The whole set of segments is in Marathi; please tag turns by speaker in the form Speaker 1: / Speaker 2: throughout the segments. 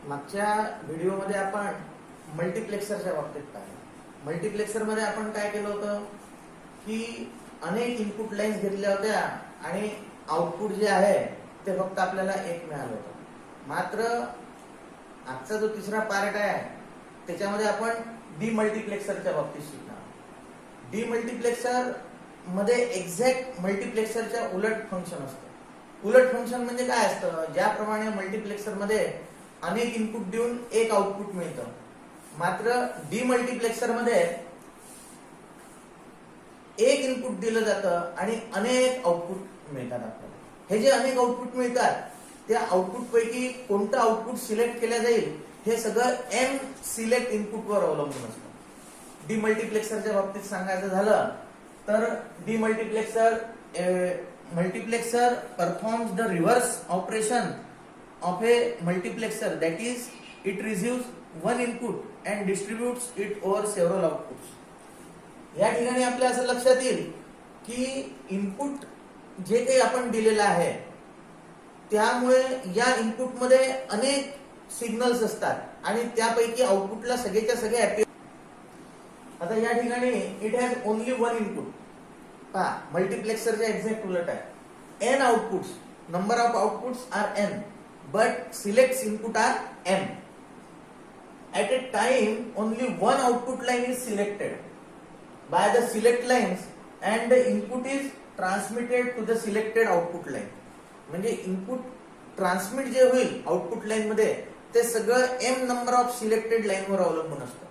Speaker 1: मागच्या व्हिडिओमध्ये आपण मल्टिप्लेक्सरच्या बाबतीत पाहिलं. मल्टिप्लेक्सरमध्ये आपण काय केलं होतं की अनेक इनपुट लाईन्स घेतल्या होत्या आणि आउटपुट जे आहे ते फक्त आपल्याला एक मिळालं होतं. मात्र आजचा जो तिसरा पार्ट आहे त्याच्यामध्ये आपण डीमल्टिप्लेक्सरच्या बाबतीत शिकणार. डीमल्टिप्लेक्सर मध्ये एक्झॅक्ट मल्टिप्लेक्सरच्या उलट फंक्शन असतं. उलट फंक्शन म्हणजे काय असतं, ज्याप्रमाणे मल्टिप्लेक्सर मध्ये अनेक इनपुट देऊन एक आउटपुट मिळतं, मात्र डीमल्टिप्लेक्सर मध्ये एक इनपुट दिलं जातं आणि अनेक आउटपुट मिळतात आपल्याला. हे जे अनेक आउटपुट मिळतात त्या आउटपुट पैकी कोणतं आउटपुट सिलेक्ट केलं जाईल हे सगळं एम सिलेक्ट इनपुट वर अवलंबून असतं. डीमल्टिप्लेक्सरच्या बाबतीत सांगायचं झालं तर multiplexer performs the reverse operation of a multiplexer, that is it receives one input and distributes it over several outputs. या ठिकाणी आपल्या असं लक्षात येईल की इनपुट जे काही आपण दिलेलं आहे त्यामुळे या इनपुट मध्ये अनेक सिग्नल्स असतात आणि त्यापैकी आउटपुटला सगळेच्या सगळे अपीअर. आता या ठिकाणी it has only one input. पहा, मल्टिप्लेक्सरच्या एक्झॅक्ट उलट आहे. n outputs, number of outputs are n, but selects input are m. At a time only one output line is selected by the select lines and the input is transmitted to the selected output line. म्हणजे इनपुट ट्रान्समिट जे होईल आउटपुट लाईन मध्ये ते सगळं m number of selected line वर अवलंबून असतं.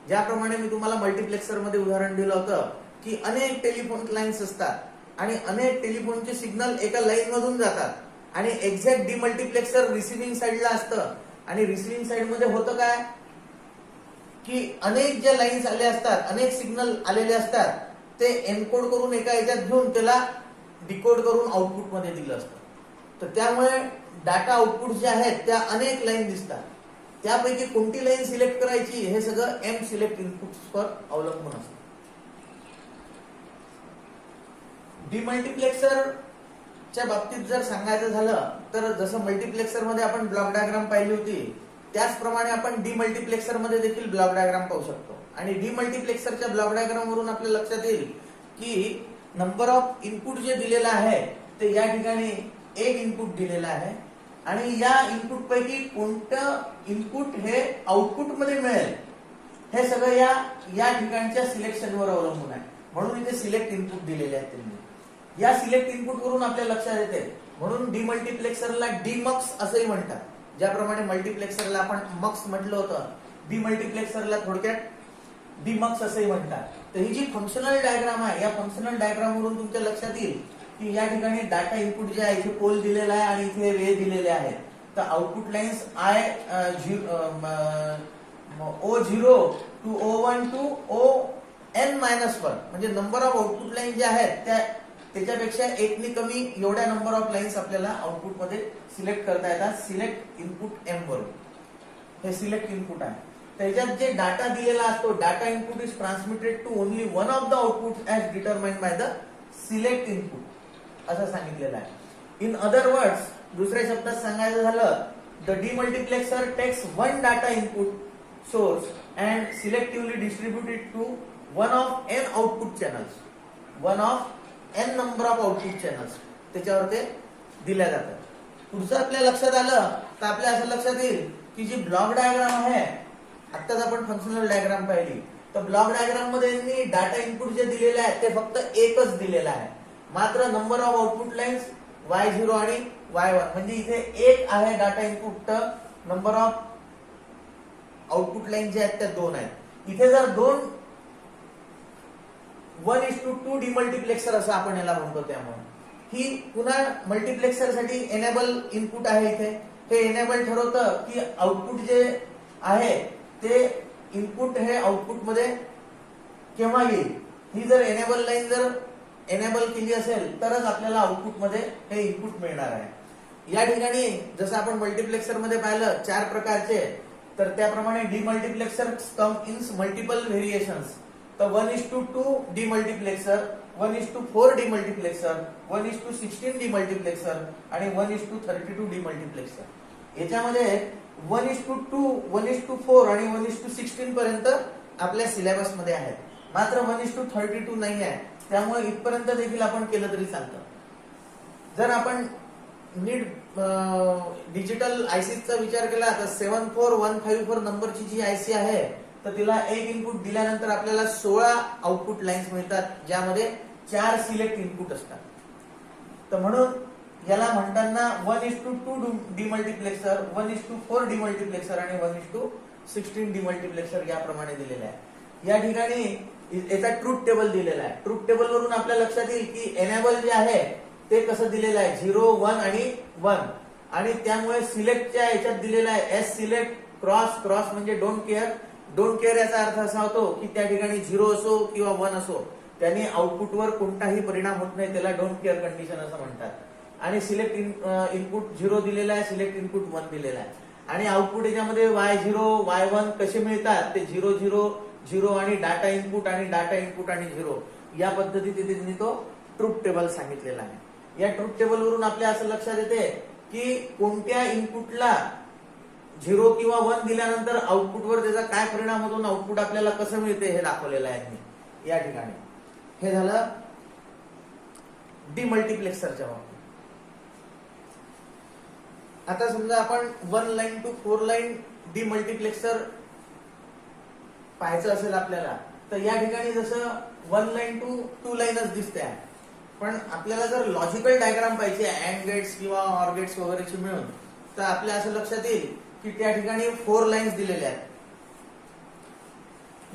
Speaker 1: ज्याप्रमाणे मी तुम्हाला मल्टिप्लेक्सर मध्ये उदाहरण दिलं होतं की अनेक टेलिफोन लाईन्स असतात आणि अनेक टेलिफोनचे सिग्नल एका लाईन मधून जातात आणि एक्झॅक्ट डीमल्टिप्लेक्सर रिसिव्हिंग साइडला असतं आणि रिसिव्हिंग साइड मध्ये होतं काय की अनेक ज्या लाईन्स आले असतात, अनेक सिग्नल आलेले असतात, ते एनकोड करून एका याच्यात घेऊन त्याला डिकोड करून आउटपुट मध्ये दिलं असतं. तर त्यामुळे डाटा आउटपुट जे आहेत त्या अनेक लाईन दिसतात. त्यापैकी कोणती लाईन सिलेक्ट करायची हे सगळं एम सिलेक्ट इनपुट्सवर अवलंबून असतं. डीमल्टिप्लेक्सरच्या बाबतीत जर सांगायचं झालं तर जसं मल्टिप्लेक्सर मध्ये आपण ब्लॉक डायग्राम पाहिली होती त्याचप्रमाणे आपण डीमल्टिप्लेक्सर मध्ये देखील ब्लॉक डायग्राम पाहू शकतो. आणि डीमल्टिप्लेक्सरच्या ब्लॉक डायग्राम वरून आपल्या लक्षात येईल की नंबर ऑफ इनपुट जे दिलेलं आहे ते या ठिकाणी एक इनपुट दिलेलं आहे आणि या इनपुट पैकी कोणतं इनपुट हे आउटपुट मध्ये मिळेल हे सगळं या ठिकाणच्या सिलेक्शनवर अवलंबून आहे. म्हणून इथे सिलेक्ट इनपुट दिलेले आहेत त्यांनी. या सिलेक्ट इनपुट वरून आपल्या लक्षात येते म्हणून डीमल्टिप्लेक्सरला डीमक्स असंही म्हणतात. ज्याप्रमाणे मल्टिप्लेक्सरला आपण मक्स म्हटलं होतं, डीमल्टिप्लेक्सरला थोडक्यात डीमक्स असंही म्हणतात. तर ही जी फंक्शनल डायग्राम आहे या फंक्शनल डायग्राम वरून तुमच्या लक्षात येईल की या ठिकाणी डाटा इनपुट जे आहे इथे पोल दिलेला आहे आणि इथे वे दिलेले आहे. तर output lines O0 to O1 to ON-1 म्हणजे नंबर ऑफ आउटपुट लाईन जे आहेत त्याच्यापेक्षा एकनी कमी एवढ्या नंबर ऑफ लाईन्स आपल्याला आउटपुट मध्ये सिलेक्ट करता येतात. सिलेक्ट इनपुट एम वरून हे सिलेक्ट इनपुट आहे. त्याच्यात जे डाटा दिलेला असतो data input is transmitted to only one of the output as determined by the select input असं सांगितलेलं आहे. इन अदर वर्ड्स, दुसऱ्या शब्दात सांगायचं झालं the demultiplexer takes one data input source and selectively distribute it to one of N output channels. One of N number of output channels त्याच्यावर ते दिल्या जातात. पुढचं आपल्या लक्षात आलं तर आपल्या असं लक्षात येईल की जी ब्लॉक डायग्राम आहे, आत्ताच आपण फंक्शनल डायग्राम पाहिली, तर ब्लॉक डायग्राम मध्ये डाटा इनपुट जे दिलेले आहे ते फक्त एकच दिलेलं आहे. मात्र number of output lines Y0 आणि Y1 म्हणजे इथे एक आहे डाटा इनपुट, तर नंबर ऑफ आउटपुट लाईन जे आहेत त्या दोन आहेत. इथे जर 1:2 डीमल्टिप्लेक्सर असं आपण याला म्हणतो. त्यामुळे ही पुन्हा मल्टिप्लेक्सर साठी एनेबल इनपुट आहे. इथे हे एनेबल ठरवतं की आउटपुट जे आहे ते इनपुट हे आउटपुट मध्ये केव्हा येईल. ही जर एनेबल लाईन जर एनेबल केली असेल तरच आपल्याला आउटपुट मध्ये हे इनपुट मिळणार आहे. या ठिकाणी जसं आपण मल्टिप्लेक्सर मध्ये पाहिलं 4 प्रकारचे, तर त्याप्रमाणे demultiplexer come in multiple variations. तर 1:2 डीमल्टिप्लेक्सर, 1:4 डीमल्टिप्लेक्सर, 1:16 डीमल्टिप्लेक्सर आणि 1:32 डीमल्टिप्लेक्सर याच्यामध्ये 1:2, 1:4 आणि 1:16 पर्यंत आपल्या सिलेबस मध्ये आहे. मात्र 1:32 नाही आहे. त्यामुळे इथपर्यंत देखील आपण केलं तरी चालतं. जर आपण नीट डिजिटल आयसीचा विचार केला तर 74154 नंबरची जी आयसी आहे तर तिला एक इनपुट दिल्यानंतर आपल्याला 16 आउटपुट लाईन्स मिळतात, ज्यामध्ये 4 सिलेक्ट इनपुट असतात. तर म्हणून याला म्हणताना 1:2 डिमल्टिप्लेक्सर, 1:4 डिमल्टिप्लेक्सर आणि 1:16 डिमल्टिप्लेक्सर याप्रमाणे दिलेले आहे. या ठिकाणी याचा ट्रूथ टेबल दिलेला आहे. ट्रूथ टेबल वरून आपल्या लक्षात येईल की एनेबल जे आहे ते कसं दिलेलं आहे, 0, 1 आणि 1. आणि त्यामुळे सिलेक्टच्या याच्यात दिलेला आहे एस सिलेक्ट क्रॉस. क्रॉस म्हणजे डोंट केअर. डोंट केअर याचा अर्थ असा होतो की त्या ठिकाणी 0 असो किंवा 1 असो, त्याने आउटपुटवर कोणताही परिणाम होत नाही, त्याला डोंट केअर कंडिशन असं म्हणतात. आणि सिलेक्ट इनपुट 0 दिलेला आहे, सिलेक्ट इनपुट 1 दिलेला आहे. आणि आउटपुट याच्यामध्ये Y0, Y1 कसे मिळतात ते 0, 0, 0 आणि डाटा इनपुट आणि डाटा इनपुट आणि 0 या पद्धतीने त्यांनी तो ट्रूथ टेबल सांगितलेला आहे. या ट्रूथ टेबल वरून आपल्या असं लक्षात येते की कोणत्या इनपुटला 0 किंवा 1 दिल्यानंतर आउटपुटवर त्याचा काय परिणाम होतो, आउटपुट आपल्याला कसं मिळते हे दाखवलेलं आहे या ठिकाणी. हे झालं डिमल्टिप्लेक्सरच्या बाबतीत. आता समजा आपण 1 लाईन टू 4 लाईन डिमल्टिप्लेक्सर पाहायचं असेल आपल्याला, तर या ठिकाणी जसं 1 लाईन टू 2 लाईनच दिसते आहे, पण आपल्याला जर लॉजिकल डायग्राम पाहिजे अँड गेट्स किंवा ऑर गेट्स वगैरेची मिळून, तर आपल्या असं लक्षात येईल की त्या ठिकाणी 4 लाईन्स दिलेल्या आहेत.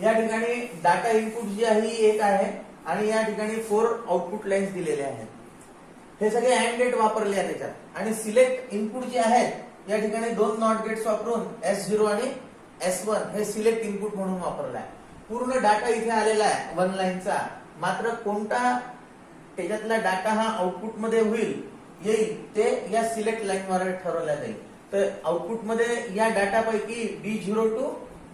Speaker 1: या ठिकाणी डाटा इनपुट जी आहे ही एक आहे आणि या ठिकाणी 4 आउटपुट लाईन्स दिलेल्या आहेत. हे सगळे अँड गेट वापरले आहेत त्याच्यात. आणि सिलेक्ट इनपुट जे आहेत या ठिकाणी 2 नॉट गेट्स वापरून S0 आणि S1 हे सिलेक्ट इनपुट म्हणून वापरलं आहे. पूर्ण डाटा इथे आलेला आहे 1 लाईनचा, मात्र कोणता त्याच्यातला डाटा हा आउटपुट मध्ये येईल ते या सिलेक्ट लाईन वर ठरवण्यात येईल. तर आउटपुट मध्ये या डाटापैकी D0 टू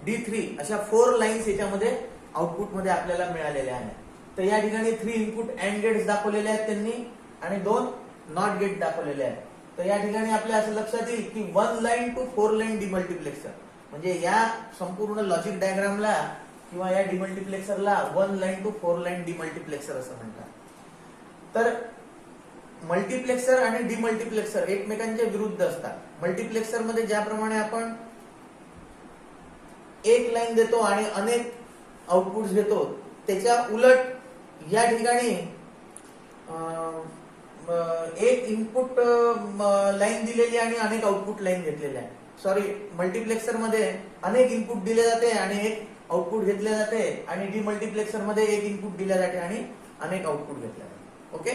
Speaker 1: D3 अशा 4 लाईन्स याच्यामध्ये आउटपुट मध्ये आपल्याला मिळालेल्या आहेत. तर या ठिकाणी 3 इनपुट अँड गेट्स दाखवलेले आहेत त्यांनी आणि 2 नॉट गेट दाखवलेले आहेत. तर या ठिकाणी आपल्या असं लक्षात येईल की 1 लाईन टू 4 लाईन डिमल्टिप्लेक्सर म्हणजे या संपूर्ण लॉजिक डायग्रामला किंवा या डिमल्टिप्लेक्सरला 1 लाईन टू 4 लाईन डिमल्टिप्लेक्सर असं म्हणतात. तर मल्टिप्लेक्सर आणि डिमल्टिप्लेक्सर एकमेकांच्या विरुद्ध असतात. मल्टिप्लेक्सर मध्ये ज्याप्रमाणे आपण एक लाईन देतो आणि अनेक आउटपुट घेतो, त्याच्या उलट या ठिकाणी एक इनपुट लाईन दिलेली आणि अनेक आउटपुट लाईन घेतलेल्या आहे. सॉरी, मल्टिप्लेक्सर मध्ये अनेक इनपुट दिले जाते आणि एक आउटपुट घेतले जाते आणि डिमल्टिप्लेक्सर मध्ये एक इनपुट दिले जाते आणि अनेक आउटपुट घेतले जाते. ओके.